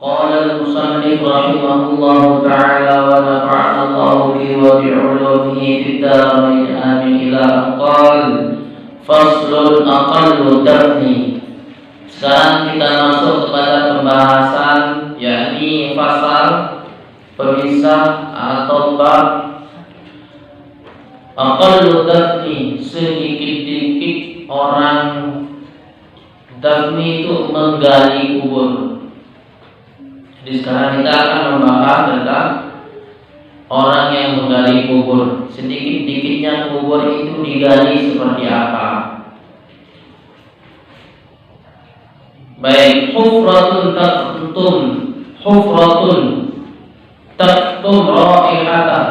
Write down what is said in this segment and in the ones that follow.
قال المصنف رحمه الله تعالى ونفعنا الله به وبعلومه في الدارين آمين إلى أن قال فصل أقل الدفن. Sekarang kita masuk kepada pembahasan, yakni fasal pemisah atau bab aqallu dafni, sedikit-sedikit orang dafni itu menggali kubur. Jadi sekarang kita akan membahas tentang orang yang menggali kubur. Sedikit-sedikitnya kubur itu digali seperti apa? Baik, hufratun taktum raihata.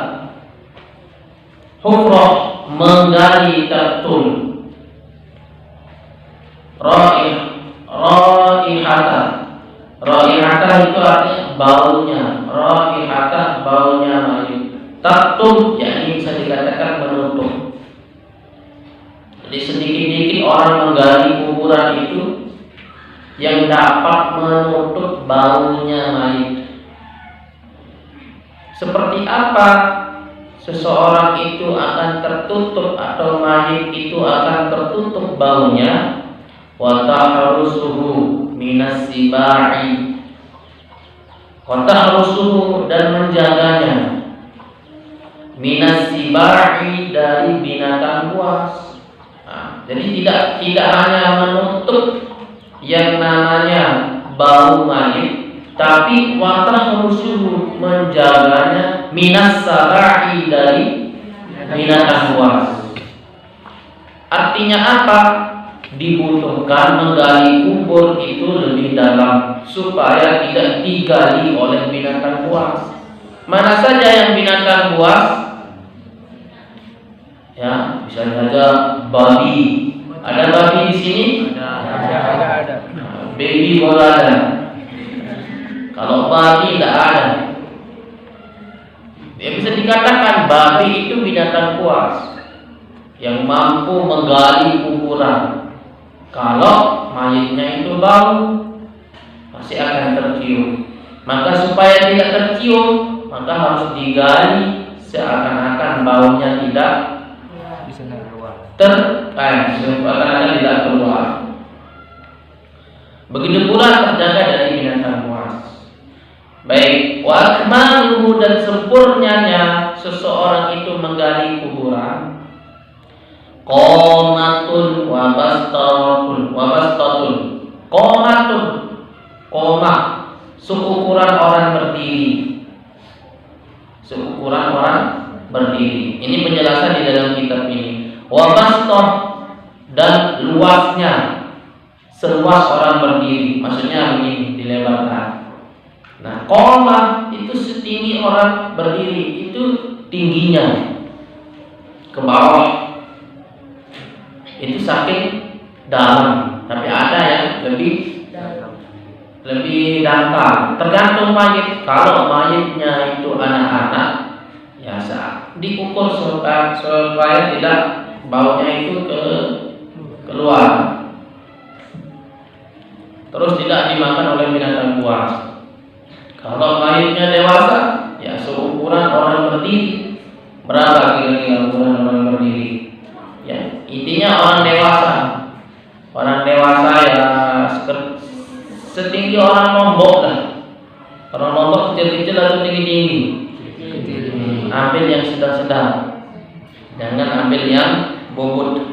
Hufrah menggali taktum. Raihata. Raihata itu artinya baunya. Raihata baunya mayit. Taktum yakni bisa dikatakan menutup. Jadi sedikit-sedikit orang menggali kuburan itu yang dapat menutup baunya mayit. Seperti apa seseorang itu akan tertutup atau mayit itu akan tertutup baunya? Wa tahrusuhu minas sibai. Wa tahrusuhu dan menjaganya. Minas sibai dari binatang buas. Nah, jadi tidak hanya menutup yang namanya bau mayit, tapi watah musuh menjaganya minas sarai dari binatang buas. Artinya apa? Dibutuhkan menggali kubur itu lebih dalam supaya tidak digali oleh binatang buas. Mana saja yang binatang buas? Ya, bisa saja babi. Ada babi di sini? Ada. Baby boleh ada. Kalau babi tidak ada. Ya bisa dikatakan babi itu binatang buas yang mampu menggali kuburan. Kalau mayitnya itu bau, pasti akan tercium. Maka supaya tidak tercium, maka harus digali seakan-akan baunya tidak bisa seakan-akan tidak keluar. Begitu pula terjaga dari binatang buas. Baik, wa akmaluhu dan sempurnanya seseorang itu menggali kuburan. Qomatun wa bastatun. Qomah seukuran orang berdiri. Seukuran orang berdiri. Ini penjelasan di dalam kitab ini. Wa bastah dan luasnya seluas orang berdiri. Maksudnya begini, dilebarkan. Nah, qomah itu setinggi orang berdiri, itu tingginya ke bawah. Itu saking dalam, tapi ada yang lebih dangkal. Tergantung mayit. Kalau mayitnya itu anak-anak, ya diukur supaya tidak baunya itu keluar. Terus tidak dimakan oleh binatang buas. Kalau mayitnya dewasa, ya seukuran orang berdiri. Berapa kira-kira ukuran orang berdiri? Ya, intinya orang dewasa. Orang dewasa ya setinggi orang lombok lah. Orang lombok kecil-kecil atau tinggi-tinggi? Ambil yang sedang-sedang. Jangan ambil yang bobot.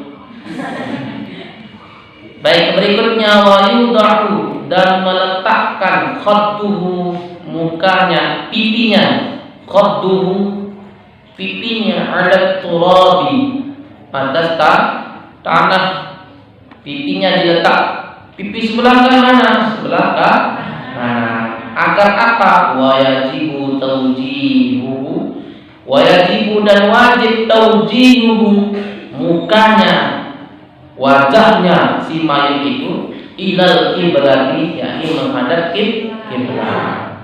Baik, berikutnya wa yudahu dan meletakkan khadduhu mukanya, pipinya, khadduhu pipinya ala turabi atas tanah. Pipinya diletak. Pipi sebelah mana? Sebelah kanan. Agar apa? Wa yajibu taujihuhu. Wa yajibu dan wajib taujihuhu mukanya, wajahnya si mayit itu ilal kiblati, yakni menghadap kiblat.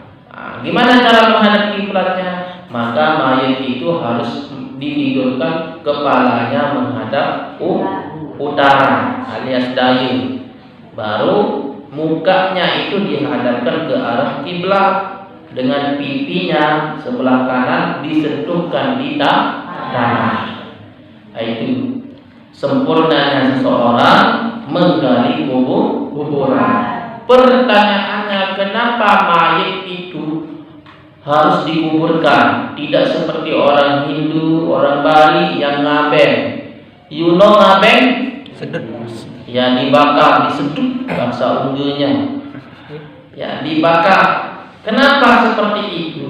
Gimana cara menghadap kiblatnya? Maka mayit itu harus ditidurkan kepalanya menghadap utara alias dayung. Baru mukanya itu dihadapkan ke arah kiblat, dengan pipinya sebelah kanan disentuhkan di tanah. Itu sempurnanya seseorang menggali kuburan. Pertanyaannya, kenapa mayit itu harus dikuburkan? Tidak seperti orang Hindu, orang Bali yang ngaben. You know ngaben? Sedut. Ya, dibakar, disedut bahasa unggulnya. Ya, dibakar. Kenapa seperti itu?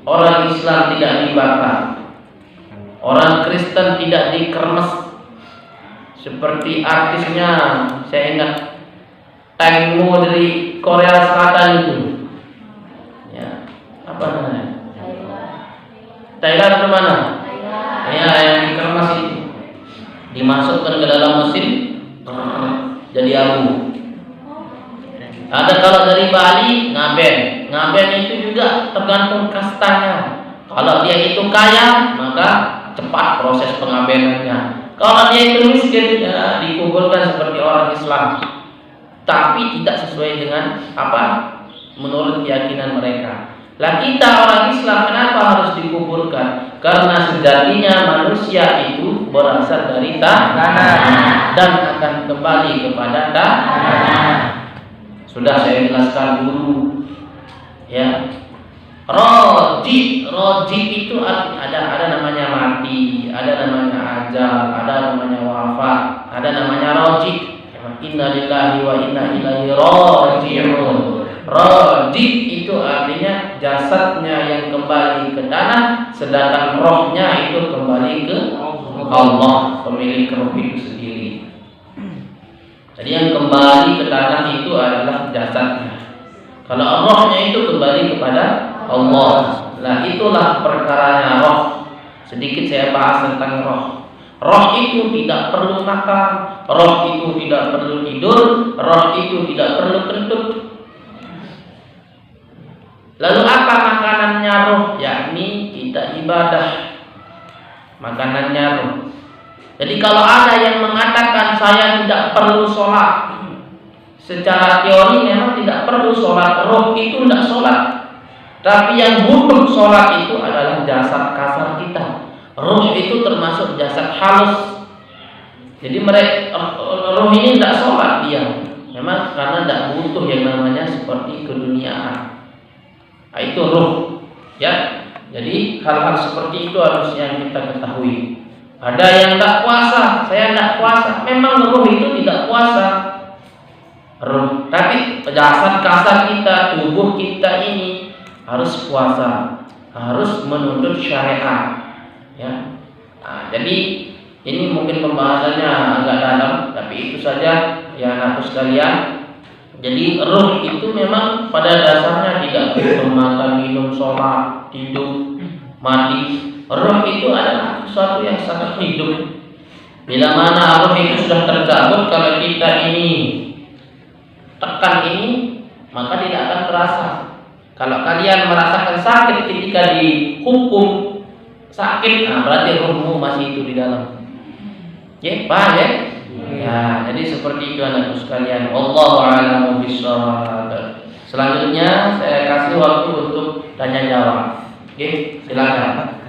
Orang Islam tidak dibakar, orang Kristen tidak dikremes seperti artisnya, saya ingat Tangmo dari Korea Selatan itu. Ya, apa namanya? Thailand mana? Ya, yang dikremes itu, dimasukkan ke dalam mesin jadi abu. Ada kalau dari Bali ngaben. Ngaben itu juga tergantung kastanya. Kalau dia itu kaya, maka cepat proses pengabenannya. Kalau dia itu miskin, ya dikuburkan seperti orang Islam, tapi tidak sesuai dengan apa menurut keyakinan mereka. Lah kita orang Islam kenapa harus dikuburkan? Karena sejatinya manusia itu berasal dari tanah dan akan kembali kepada tanah. Sudah saya jelaskan dulu, ya. Roji itu ada namanya mati, ada namanya ajal, ada namanya wafat, ada namanya roji. Inna lillahi wa inna ilaihi raji'un. Roji itu artinya jasadnya yang kembali ke tanah, sedangkan rohnya itu kembali ke Allah, pemilik roh itu sendiri. Jadi yang kembali ke tanah itu adalah jasadnya. Kalau rohnya itu kembali kepada Allah. Nah, itulah perkaranya roh. Sedikit saya bahas tentang roh. Roh itu tidak perlu makan, roh itu tidak perlu tidur, roh itu tidak perlu kentut. Lalu apa makanannya roh? Yakni kita ibadah. Makanannya roh. Jadi kalau ada yang mengatakan saya tidak perlu sholat, secara teori memang tidak perlu sholat, roh itu tidak sholat. Tapi yang butuh sholat itu adalah jasad kasar kita. Roh itu termasuk jasad halus. Jadi roh ini tidak sholat dia, memang karena tidak butuh yang namanya seperti keduniaan. Nah, itu roh, ya. Jadi hal-hal seperti itu harus yang kita ketahui. Ada yang tidak puasa, saya tidak puasa. Memang roh itu tidak puasa. Roh, tapi jasad kasar kita, tubuh kita ini harus puasa, harus menuntut syariat. Ya. Nah, jadi ini mungkin pembahasannya agak dalam, tapi itu saja ya anak sekalian. Jadi roh itu memang pada dasarnya tidak butuh makan, minum, sholat, tidur, mati. Roh itu adalah sesuatu yang sangat hidup. Bila mana roh itu sudah tercabut, kalau kita ini tekan ini, maka tidak akan terasa. Kalau kalian merasakan sakit ketika dihukum sakit, nah berarti rohmu masih itu di dalam. Ya, paham ya? Ya, jadi seperti itu anakku sekalian. Wallahu a'lam bishawab. Selanjutnya saya kasih waktu untuk tanya jawab. Oke, silakan.